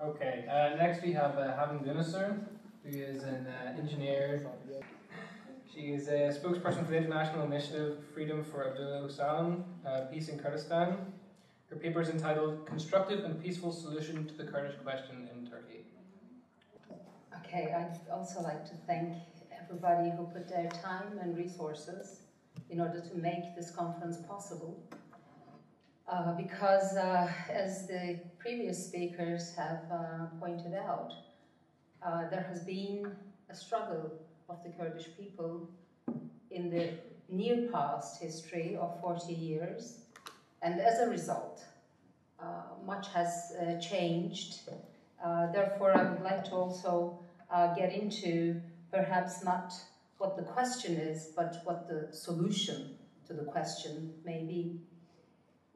Okay, next we have Havin Guneser, who is an engineer. She is a spokesperson for the international initiative Freedom for Abdullah Öcalan, Peace in Kurdistan. Her paper is entitled Constructive and Peaceful Solution to the Kurdish Question in Turkey. Okay, I'd also like to thank everybody who put their time and resources in order to make this conference possible. Because, as the previous speakers have pointed out, there has been a struggle of the Kurdish people in the near past history of 40 years, and as a result, much has changed. Therefore, I would like to also get into perhaps not what the question is, but what the solution to the question may be.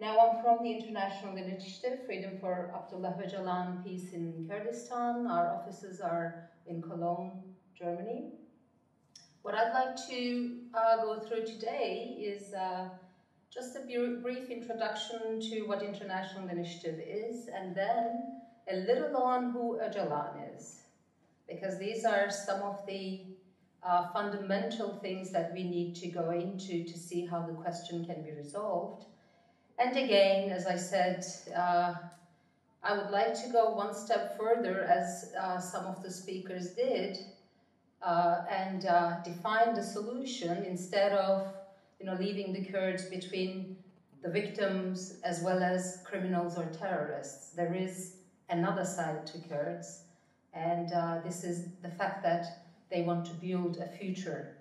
Now, I'm from the International Initiative Freedom for Abdullah Öcalan, Peace in Kurdistan. Our offices are in Cologne, Germany. What I'd like to go through today is just a brief introduction to what International Initiative is, and then a little on who Öcalan is, because these are some of the fundamental things that we need to go into to see how the question can be resolved. And again, as I said, I would like to go one step further, as some of the speakers did, and define the solution instead of leaving the Kurds between the victims as well as criminals or terrorists. There is another side to Kurds, and this is the fact that they want to build a future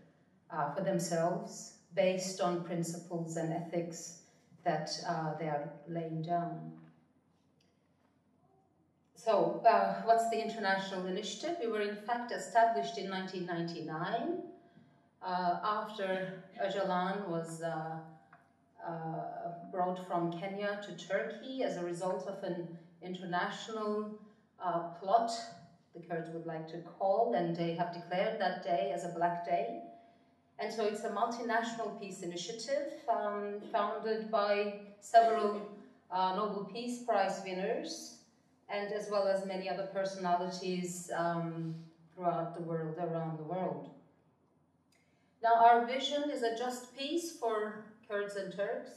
for themselves based on principles and ethics that they are laying down. So, what's the International Initiative? We were in fact established in 1999 after Öcalan was brought from Kenya to Turkey as a result of an international plot, the Kurds would like to call, and they have declared that day as a Black Day. And so it's a multinational peace initiative founded by several Nobel Peace Prize winners, and as well as many other personalities throughout the world, around the world. Now, our vision is a just peace for Kurds and Turks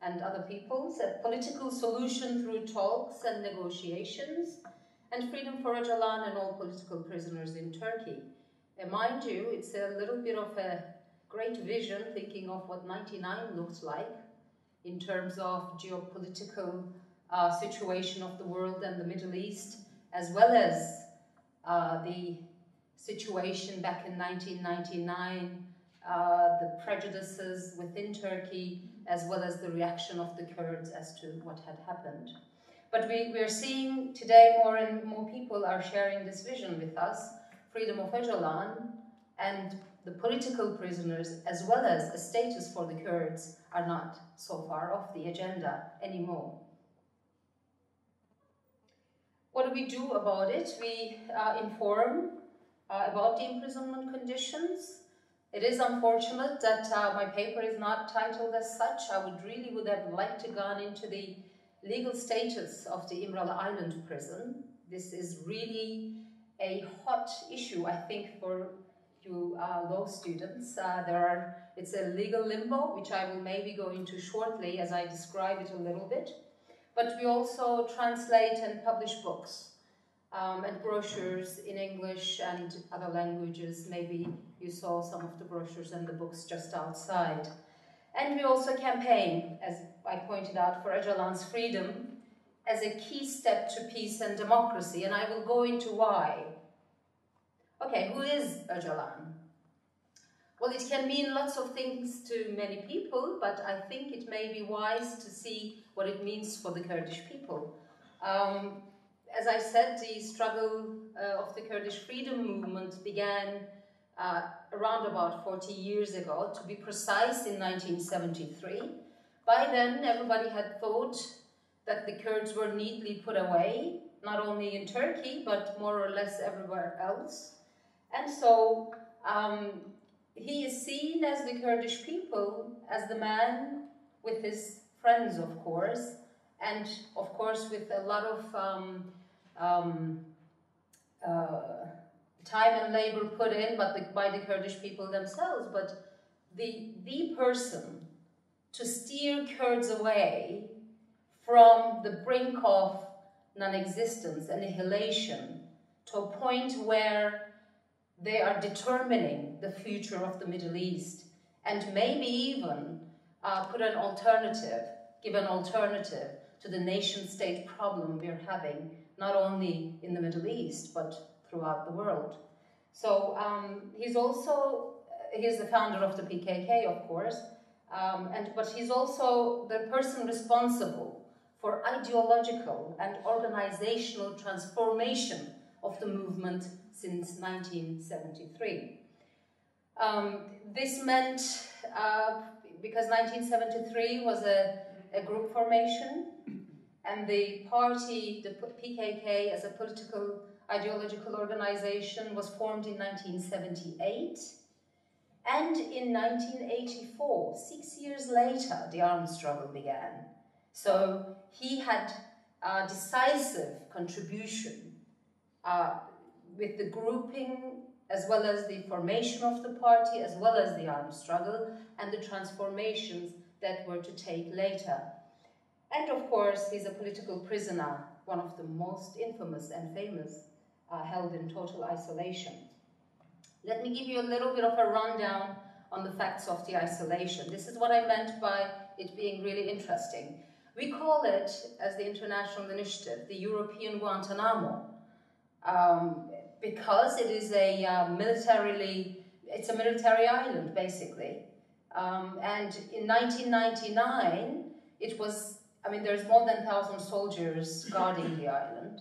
and other peoples, a political solution through talks and negotiations, and freedom for Öcalan and all political prisoners in Turkey. And mind you, it's a little bit of a great vision, thinking of what 99 looked like in terms of geopolitical situation of the world and the Middle East, as well as the situation back in 1999, the prejudices within Turkey, as well as the reaction of the Kurds as to what had happened. But we are seeing today more and more people are sharing this vision with us, freedom of Öcalan, and the political prisoners, as well as a status for the Kurds, are not so far off the agenda anymore. What do we do about it? We inform about the imprisonment conditions. It is unfortunate that my paper is not titled as such. I would have liked to gone into the legal status of the Imralı Island prison. This is really a hot issue, I think, for you law students. It's a legal limbo, which I will maybe go into shortly as I describe it a little bit. But we also translate and publish books and brochures in English and other languages. Maybe you saw some of the brochures and the books just outside. And we also campaign, as I pointed out, for Öcalan's freedom as a key step to peace and democracy, and I will go into why. Okay, who is Öcalan? Well, it can mean lots of things to many people, but I think it may be wise to see what it means for the Kurdish people. As I said, the struggle of the Kurdish freedom movement began around about 40 years ago, to be precise, in 1973. By then, everybody had thought that the Kurds were neatly put away, not only in Turkey, but more or less everywhere else. And so he is seen as the Kurdish people, as the man with his friends, of course, and of course with a lot of time and labor put in by the Kurdish people themselves, but the person to steer Kurds away from the brink of non-existence, annihilation, to a point where they are determining the future of the Middle East, and maybe even give an alternative to the nation-state problem we're having, not only in the Middle East, but throughout the world. So he's the founder of the PKK, of course, but he's also the person responsible for ideological and organizational transformation of the movement since 1973. This meant, because 1973 was a group formation, and the party, the PKK, as a political ideological organization, was formed in 1978. And in 1984, 6 years later, the armed struggle began. So he had a decisive contribution with the grouping, as well as the formation of the party, as well as the armed struggle, and the transformations that were to take later. And of course, he's a political prisoner, one of the most infamous and famous, held in total isolation. Let me give you a little bit of a rundown on the facts of the isolation. This is what I meant by it being really interesting. We call it, as the international initiative, the European Guantanamo, because it is it's a military island, basically. And in 1999, there's more than 1,000 soldiers guarding the island.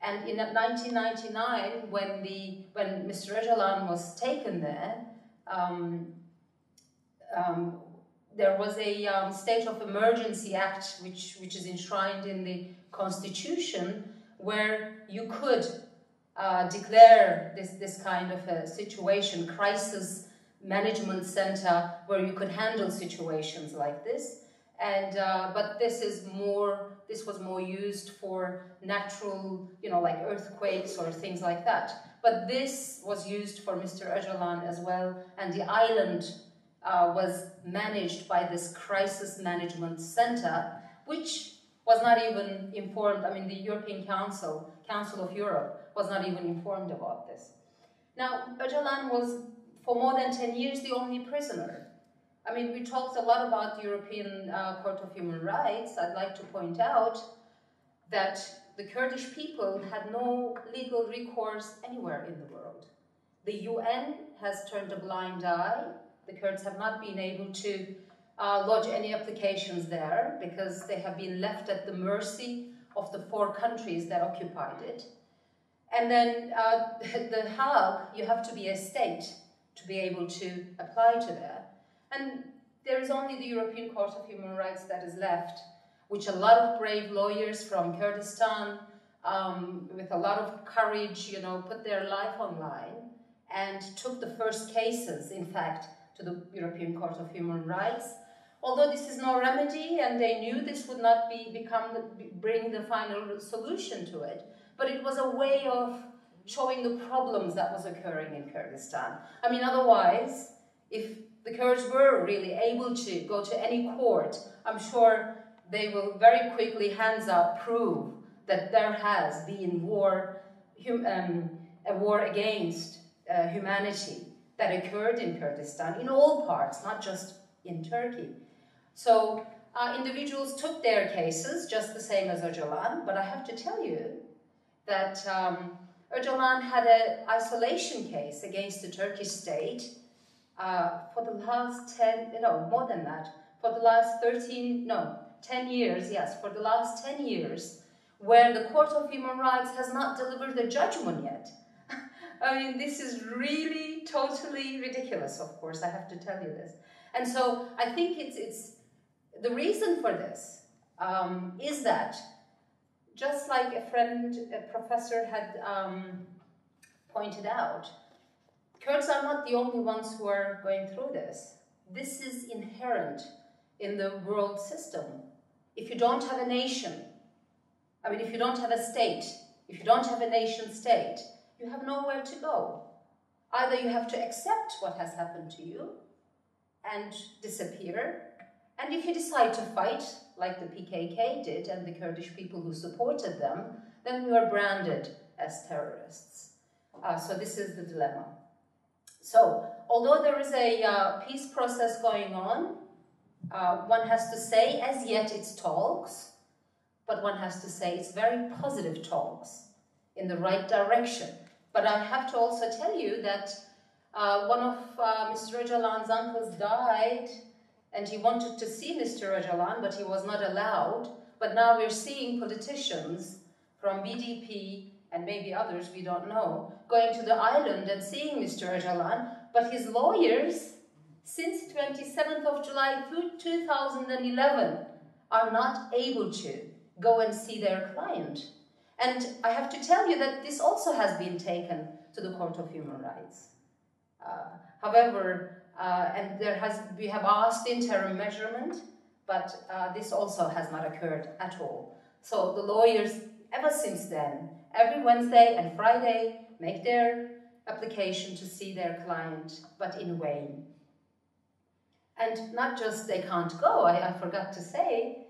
And in 1999, when Mr. Öcalan was taken there, there was a state of emergency act, which is enshrined in the Constitution, where you could declare this kind of a situation, crisis management center, where you could handle situations like this. And but this was more used for natural, like earthquakes or things like that. But this was used for Mr. Öcalan as well, and the island was managed by this crisis management center, which was not even informed. I mean, the European Council of Europe, was not even informed about this. Now, Öcalan was, for more than 10 years, the only prisoner. I mean, we talked a lot about the European Court of Human Rights. I'd like to point out that the Kurdish people had no legal recourse anywhere in the world. The UN has turned a blind eye. The Kurds have not been able to lodge any applications there because they have been left at the mercy of the 4 countries that occupied it. And then The Hague, you have to be a state to be able to apply to there. And there is only the European Court of Human Rights that is left, which a lot of brave lawyers from Kurdistan, with a lot of courage, put their life on line and took the first cases, in fact, to the European Court of Human Rights. Although this is no remedy, and they knew this would not bring the final solution to it, but it was a way of showing the problems that was occurring in Kurdistan. I mean, otherwise, if the Kurds were really able to go to any court, I'm sure they will very quickly, hands up, prove that there has been a war against humanity that occurred in Kurdistan, in all parts, not just in Turkey. So individuals took their cases, just the same as Öcalan, but I have to tell you that Öcalan had an isolation case against the Turkish state for the last 10 years, yes, for the last 10 years, where the Court of Human Rights has not delivered a judgment yet. I mean, this is really totally ridiculous, of course, I have to tell you this. And so I think it's the reason for this is that, just like a professor had pointed out, Kurds are not the only ones who are going through this. This is inherent in the world system. If you don't have a nation, if you don't have a state, if you don't have a nation state, you have nowhere to go. Either you have to accept what has happened to you and disappear, and if you decide to fight, like the PKK did and the Kurdish people who supported them, then you are branded as terrorists. So this is the dilemma. So, although there is a peace process going on, one has to say, as yet it's talks, but one has to say it's very positive talks in the right direction. But I have to also tell you that one of Mr. Öcalan's uncles died, and he wanted to see Mr. Öcalan, but he was not allowed. But now we're seeing politicians from BDP and maybe others, we don't know, going to the island and seeing Mr. Öcalan, but his lawyers, since 27th of July 2011, are not able to go and see their client. And I have to tell you that this also has been taken to the Court of Human Rights. However, and we have asked interim measurement, but this also has not occurred at all. So the lawyers, ever since then, every Wednesday and Friday, make their application to see their client, but in vain. And not just they can't go, I forgot to say,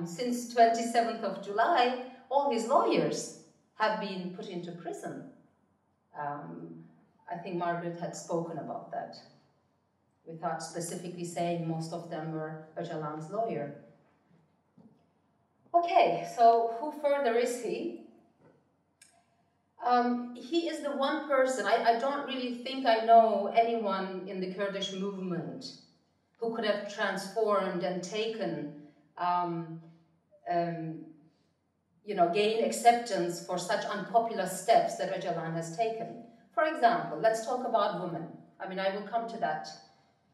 since 27th of July, all his lawyers have been put into prison. I think Margaret had spoken about that, without specifically saying most of them were Öcalan's lawyer. Okay, so who further is he? He is the one person, I don't really think I know anyone in the Kurdish movement who could have transformed and taken, gain acceptance for such unpopular steps that Öcalan has taken. For example, let's talk about women. I mean, I will come to that.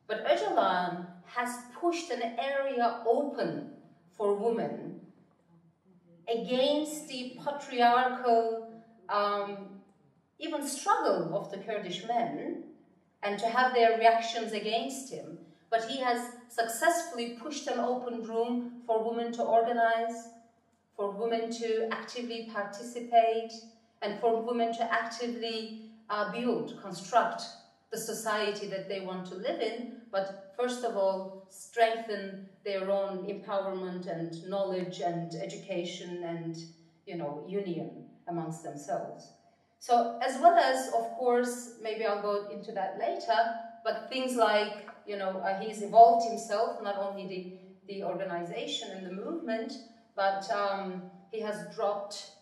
But Öcalan has pushed an area open for women against the patriarchal even struggle of the Kurdish men, and to have their reactions against him. But he has successfully pushed an open room for women to organize, for women to actively participate, and for women to actively construct the society that they want to live in, but first of all, strengthen their own empowerment and knowledge and education and, union amongst themselves. So, as well as, of course, maybe I'll go into that later, but things like, he's evolved himself, not only the organization and the movement, but he has dropped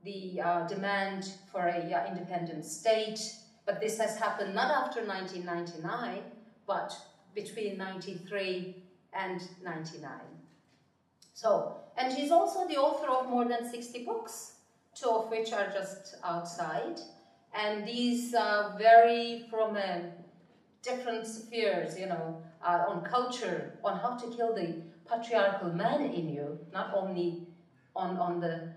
the demand for a independent state. But this has happened not after 1999, but between 93 and 99. So, and he's also the author of more than 60 books, 2 of which are just outside. And these vary from different spheres, on culture, on how to kill the patriarchal man in you, not only on the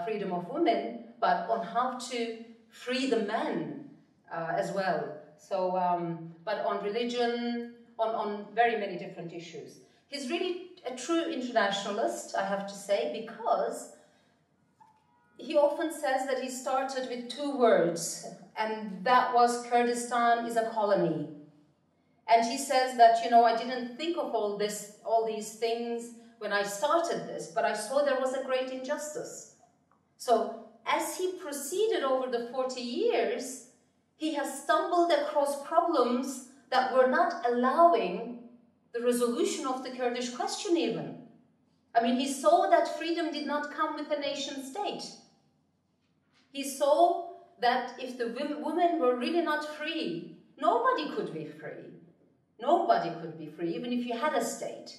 freedom of women, but on how to free the man as well. So, but on religion, on very many different issues. He's really a true internationalist, I have to say, because he often says that he started with 2 words, and that was Kurdistan is a colony. And he says that, I didn't think of all these things when I started this, but I saw there was a great injustice. So as he proceeded over the 40 years, he has stumbled across problems that were not allowing the resolution of the Kurdish question even. I mean, he saw that freedom did not come with a nation state. He saw that if the women were really not free, nobody could be free. Nobody could be free, even if you had a state,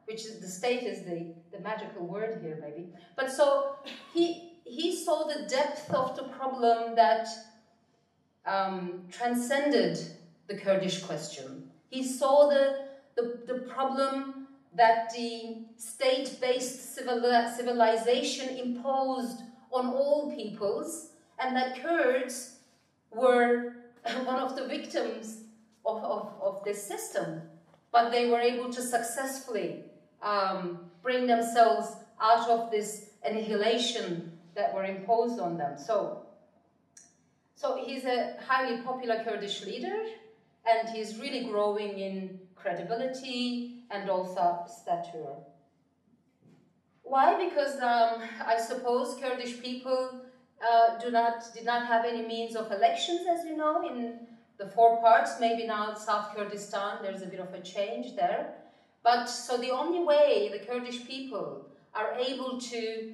which is, the state is the magical word here, maybe. But so he saw the depth of the problem that transcended the Kurdish question. He saw the problem that the state-based civilization imposed on all peoples, and that Kurds were one of the victims of this system, but they were able to successfully bring themselves out of this annihilation that were imposed on them. So he's a highly popular Kurdish leader, and he's really growing in credibility and also stature. Why? Because I suppose Kurdish people did not have any means of elections, as you know, in the four parts. Maybe now South Kurdistan, there's a bit of a change there. But so the only way the Kurdish people are able to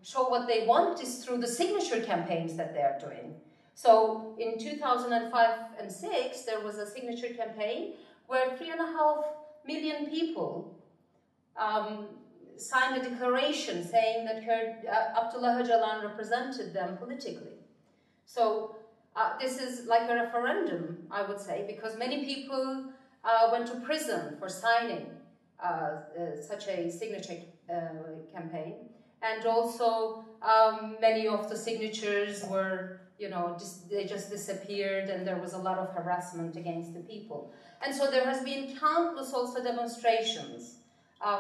show what they want is through the signature campaigns that they are doing. So in 2005 and 6, there was a signature campaign where 3.5 million people signed a declaration saying that Abdullah Öcalan represented them politically. So this is like a referendum, I would say, because many people went to prison for signing such a signature campaign, and also many of the signatures were, they just disappeared, and there was a lot of harassment against the people. And so there has been countless also demonstrations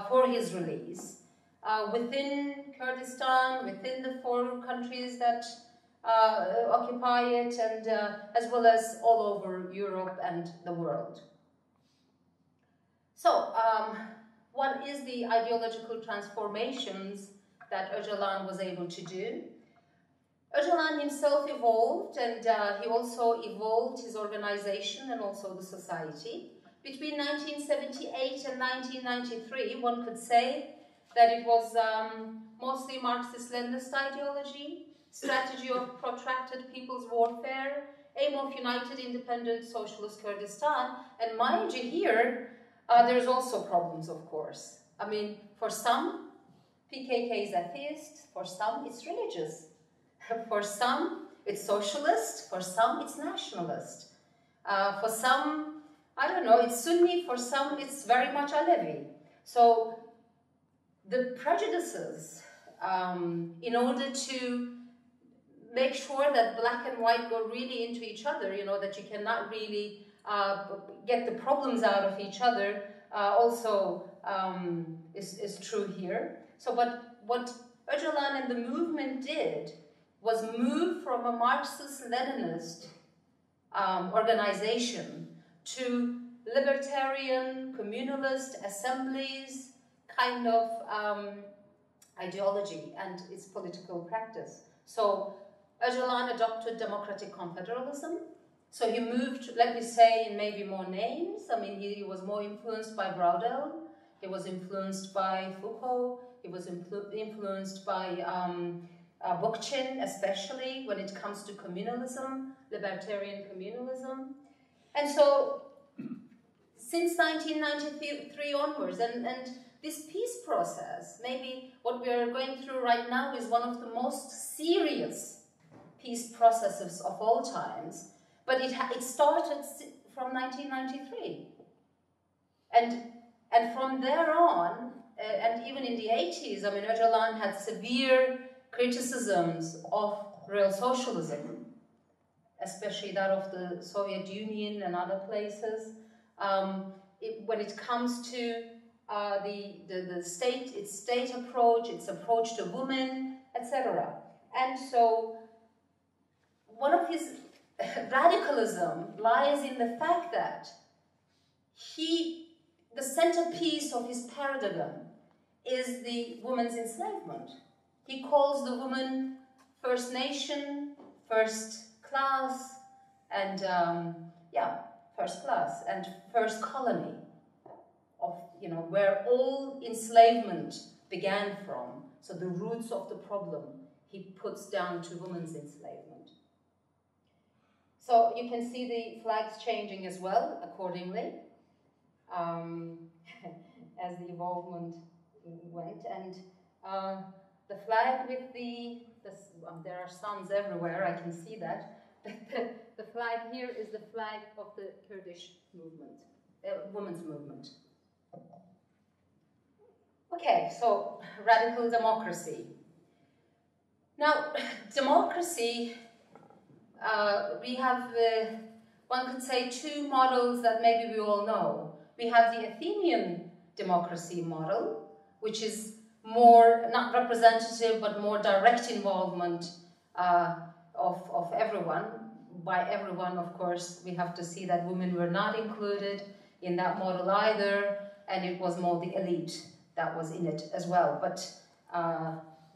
for his release within Kurdistan, within the 4 countries that occupy it, and as well as all over Europe and the world. So, what is the ideological transformations that Öcalan was able to do? Öcalan himself evolved, and he also evolved his organization and also the society. Between 1978 and 1993, one could say that it was mostly Marxist-Leninist ideology, strategy of protracted people's warfare, aim of united independent socialist Kurdistan. And mind you here, there's also problems, of course. I mean, for some, PKK is atheist, for some it's religious, for some it's socialist, for some it's nationalist, for some, I don't know, it's Sunni, for some it's very much Alevi. So the prejudices, in order to make sure that black and white go really into each other, that you cannot really get the problems out of each other, also is true here. So, but what Öcalan and the movement did was move from a Marxist-Leninist organization to libertarian, communalist assemblies kind of ideology and its political practice. So Öcalan adopted democratic confederalism. So he moved, let me say, in maybe more names. I mean, he was more influenced by Braudel, he was influenced by Foucault, he was influenced by Bookchin, especially when it comes to communalism, libertarian communalism. And so, since 1993 onwards, and this peace process, maybe what we are going through right now is one of the most serious peace processes of all times, but it started from 1993. And from there on, and even in the 80s, I mean, Öcalan had severe criticisms of real socialism, especially that of the Soviet Union and other places, when it comes to the state, its state approach, its approach to women, etc. And so one of his radicalism lies in the fact that the centerpiece of his paradigm is the woman's enslavement. He calls the woman first nation, first class, and first class and first colony of, where all enslavement began from. So the roots of the problem he puts down to women's enslavement. So you can see the flags changing as well accordingly as the evolvement went. And the flag with there are suns everywhere, I can see that. The flag here is the flag of the Kurdish movement, women's movement. Okay, so radical democracy. Now, democracy, we have, one could say, 2 models that maybe we all know. We have the Athenian democracy model, which is more, not representative, but more direct involvement of everyone. By everyone, of course, we have to see that women were not included in that model either, and it was more the elite that was in it as well. But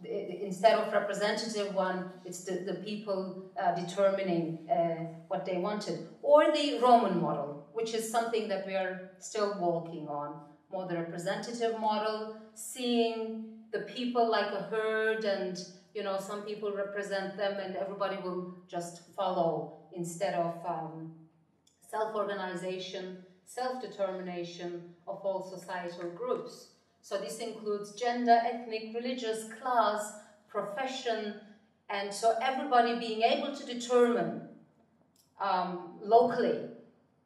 instead of representative one, it's the people determining what they wanted. Or the Roman model, which is something that we are still working on. More the representative model, seeing the people like a herd, and you know, some people represent them and everybody will just follow, instead of self-organization, self-determination of all societal groups. So this includes gender, ethnic, religious, class, profession, and so everybody being able to determine locally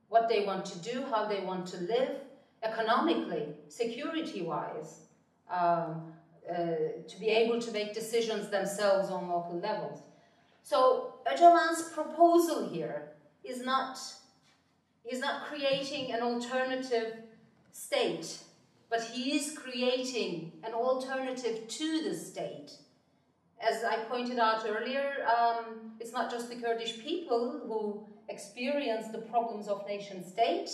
what they want to do, how they want to live, economically, security-wise, to be able to make decisions themselves on local levels. So Öcalan's proposal here is not, he's not creating an alternative state, but he is creating an alternative to the state. As I pointed out earlier, it's not just the Kurdish people who experience the problems of nation-state.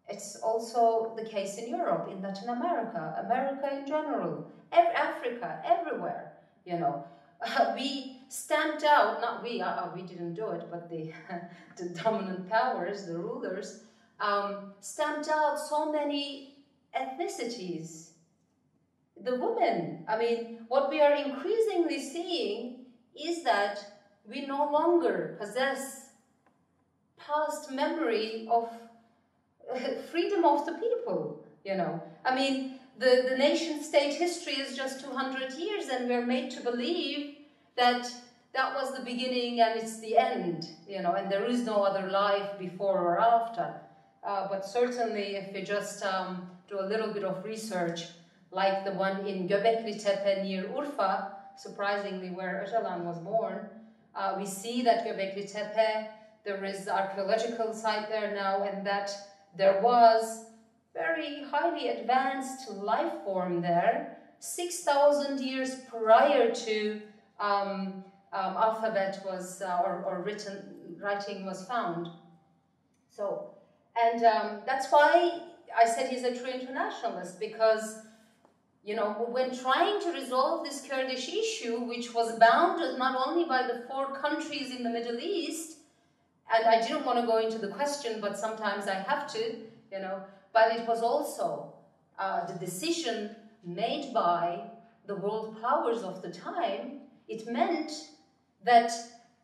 It's also the case in Europe, in Latin America, America in general, Africa, everywhere, you know. We stamped out, not we, we didn't do it, but the dominant powers, the rulers, stamped out so many ethnicities. The women, I mean, what we are increasingly seeing is that we no longer possess past memory of freedom of the people, you know. I mean, the nation-state history is just 200 years, and we're made to believe that that was the beginning and it's the end, you know, and there is no other life before or after. But certainly, if we just do a little bit of research, like the one in Göbekli Tepe near Urfa, surprisingly where Öcalan was born, we see that Göbekli Tepe, there is archaeological site there now, and that there was very highly advanced life form there, 6,000 years prior to alphabet was, or writing was found. So, and that's why I said he's a true internationalist, because, you know, when trying to resolve this Kurdish issue, which was bounded not only by the 4 countries in the Middle East, and I didn't want to go into the question, but sometimes I have to, you know, but it was also the decision made by the world powers of the time. It meant that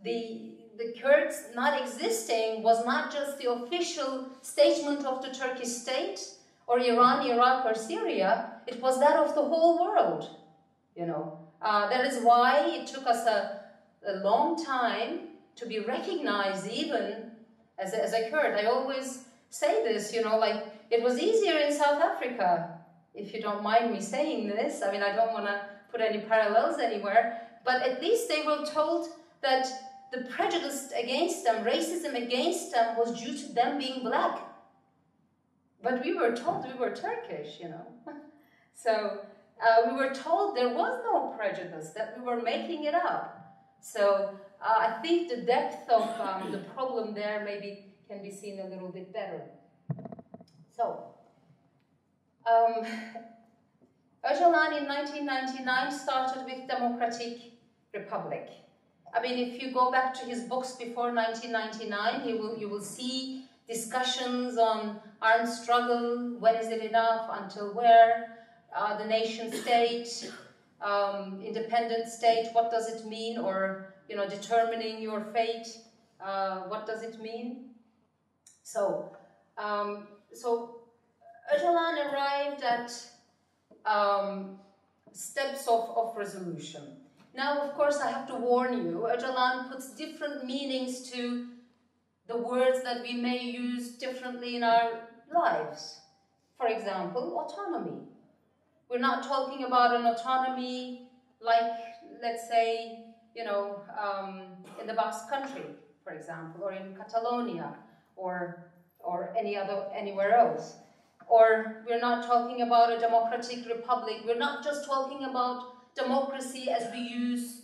the Kurds not existing was not just the official statement of the Turkish state, or Iran, Iraq, or Syria. It was that of the whole world, you know. That is why it took us a long time to be recognized even as a Kurd. I always say this, you know, like, it was easier in South Africa, if you don't mind me saying this. I mean, I don't want to put any parallels anywhere, but at least they were told that the prejudice against them, racism against them, was due to them being black. But we were told we were Turkish, you know. So we were told there was no prejudice, that we were making it up. So I think the depth of the problem there maybe can be seen a little bit better. So, Öcalan in 1999 started with Democratic Republic. I mean, if you go back to his books before 1999, you will see discussions on armed struggle, when is it enough, until where, the nation state, independent state, what does it mean, or, you know, determining your fate, what does it mean? So, Öcalan arrived at steps of resolution. Now, of course, I have to warn you, Öcalan puts different meanings to the words that we may use differently in our lives. For example, autonomy. We're not talking about an autonomy like, let's say, you know, in the Basque Country, for example, or in Catalonia, or anywhere else. Or we're not talking about a democratic republic. We're not just talking about democracy as we use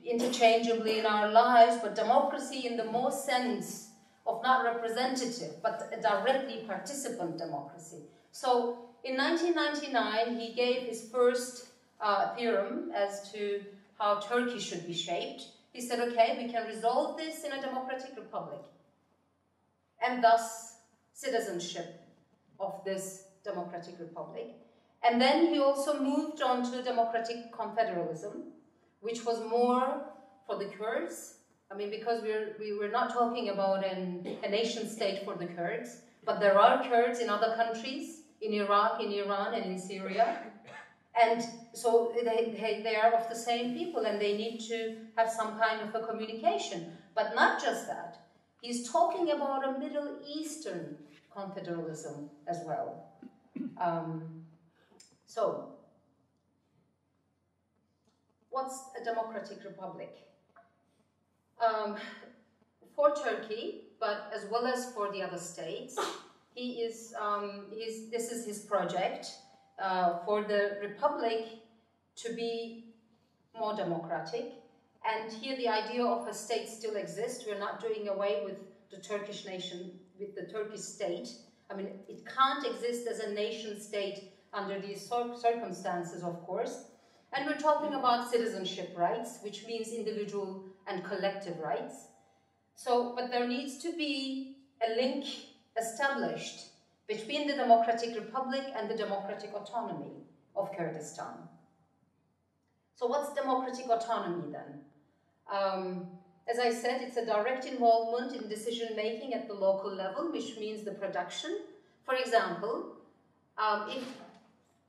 interchangeably in our lives, but democracy in the most sense of not representative, but a directly participant democracy. So in 1999, he gave his first theorem as to how Turkey should be shaped. He said, okay, we can resolve this in a democratic republic, and thus citizenship of this democratic republic. And then he also moved on to democratic confederalism, which was more for the Kurds. I mean, because we were not talking about a nation state for the Kurds, but there are Kurds in other countries, in Iraq, in Iran, and in Syria. And so they are of the same people, and they need to have some kind of a communication. But not just that. He's talking about a Middle Eastern confederalism as well. So, what's a democratic republic? For Turkey, but as well as for the other states, this is his project for the republic to be more democratic. And here the idea of a state still exists. We're not doing away with the Turkish nation, with the Turkish state. I mean, it can't exist as a nation state under these circumstances, of course. And we're talking about citizenship rights, which means individual and collective rights. So, but there needs to be a link established between the Democratic Republic and the democratic autonomy of Kurdistan. So what's democratic autonomy then? As I said, it's a direct involvement in decision-making at the local level, which means the production. For example,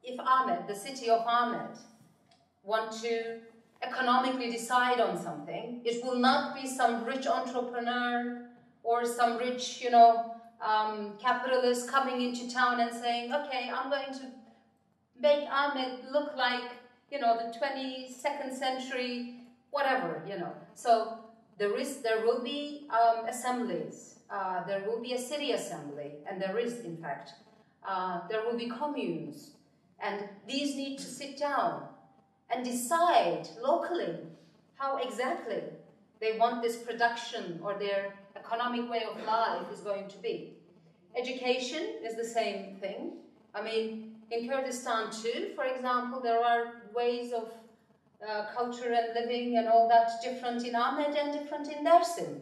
if Ahmed, the city of Ahmed, want to economically decide on something, it will not be some rich entrepreneur or some rich, capitalist coming into town and saying, okay, I'm going to make Ahmed look like, the 22nd century, whatever, So there will be assemblies, there will be a city assembly, and there is, in fact. There will be communes, and these need to sit down and decide locally how exactly they want this production or their economic way of life is going to be. Education is the same thing. I mean, in Kurdistan too, for example, there are ways of culture and living and all that different in Ahmed and different in Dersim.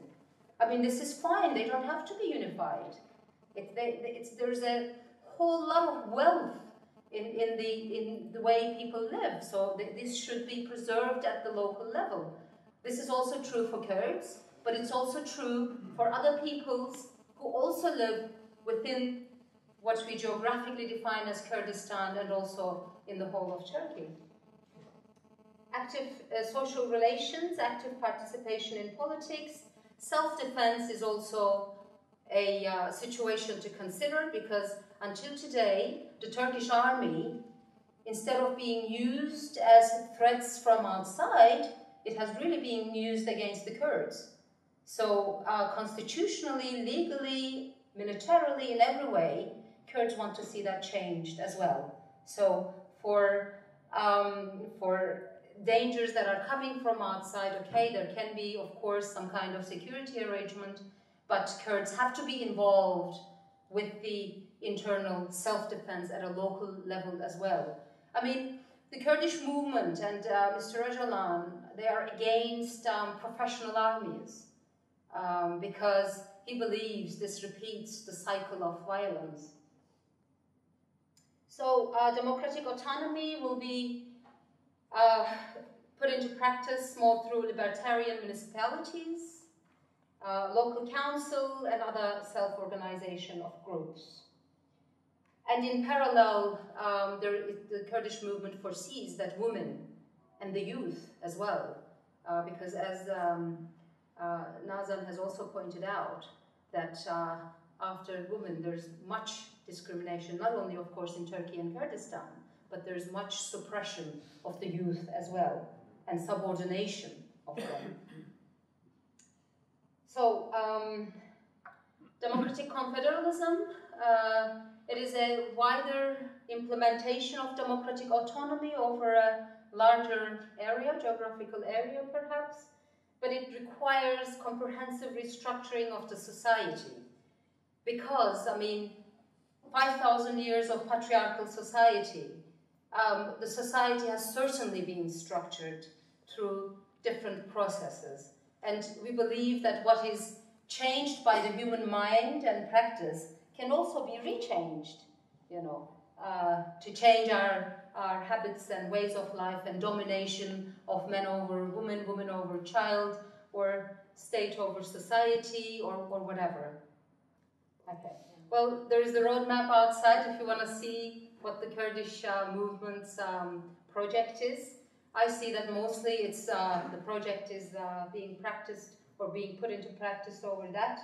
I mean, this is fine. They don't have to be unified. There's a whole lot of wealth in the way people live. So this should be preserved at the local level. This is also true for Kurds, but it's also true for other peoples who also live within what we geographically define as Kurdistan and also in the whole of Turkey. Active social relations, active participation in politics. Self-defense is also a situation to consider, because until today, the Turkish army, instead of being used as threats from outside, it has really been used against the Kurds. So constitutionally, legally, militarily, in every way, Kurds want to see that changed as well. So for dangers that are coming from outside, okay, there can be, of course, some kind of security arrangement, but Kurds have to be involved with the internal self-defense at a local level as well. I mean, the Kurdish movement and Mr. Öcalan, they are against professional armies because he believes this repeats the cycle of violence. So democratic autonomy will be put into practice more through libertarian municipalities, local council, and other self-organization of groups. And in parallel, the Kurdish movement foresees that women and the youth as well, because as Nazan has also pointed out, that after women there's much discrimination, not only of course in Turkey and Kurdistan, but there's much suppression of the youth as well, and subordination of them. So, democratic confederalism It is a wider implementation of democratic autonomy over a larger area, geographical area perhaps, but it requires comprehensive restructuring of the society. Because, I mean, 5,000 years of patriarchal society, the society has certainly been structured through different processes. And we believe that what is changed by the human mind and practice can also be rechanged, you know, to change our habits and ways of life and domination of men over woman, woman over child, or state over society, or whatever. Okay. Well, there is the roadmap outside if you want to see what the Kurdish movement's project is. I see that mostly it's the project is being practiced or being put into practice over that.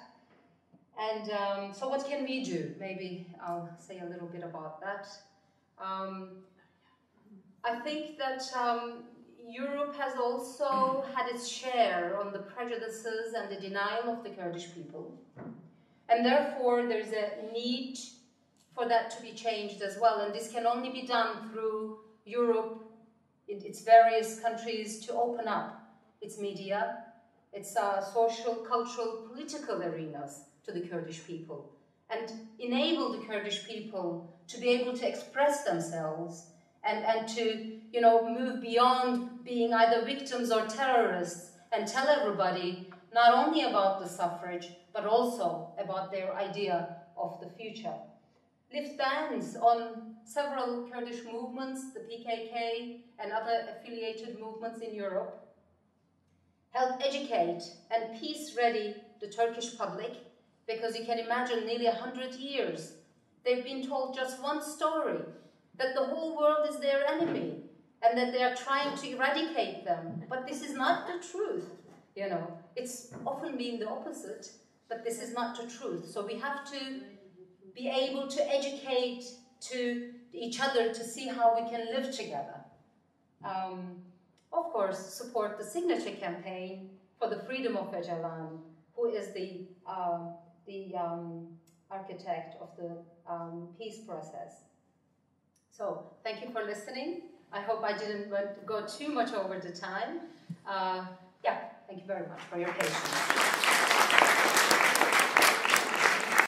And so what can we do? Maybe I'll say a little bit about that. I think that Europe has also had its share on the prejudices and the denial of the Kurdish people. And therefore, there's a need for that to be changed as well. And this can only be done through Europe, its various countries, to open up its media, its social, cultural, political arenas to the Kurdish people, and enable the Kurdish people to be able to express themselves and to, you know, move beyond being either victims or terrorists and tell everybody not only about the suffrage, but also about their idea of the future. Lift bans on several Kurdish movements, the PKK and other affiliated movements in Europe. Help educate and peace-ready the Turkish public, because you can imagine nearly 100 years they've been told just one story, that the whole world is their enemy and that they are trying to eradicate them. But this is not the truth, you know. It's often been the opposite, but this is not the truth. So we have to be able to educate to each other to see how we can live together. Of course, support the signature campaign for the freedom of Öcalan, who is the architect of the peace process. So, thank you for listening. I hope I didn't go too much over the time. Yeah, thank you very much for your patience.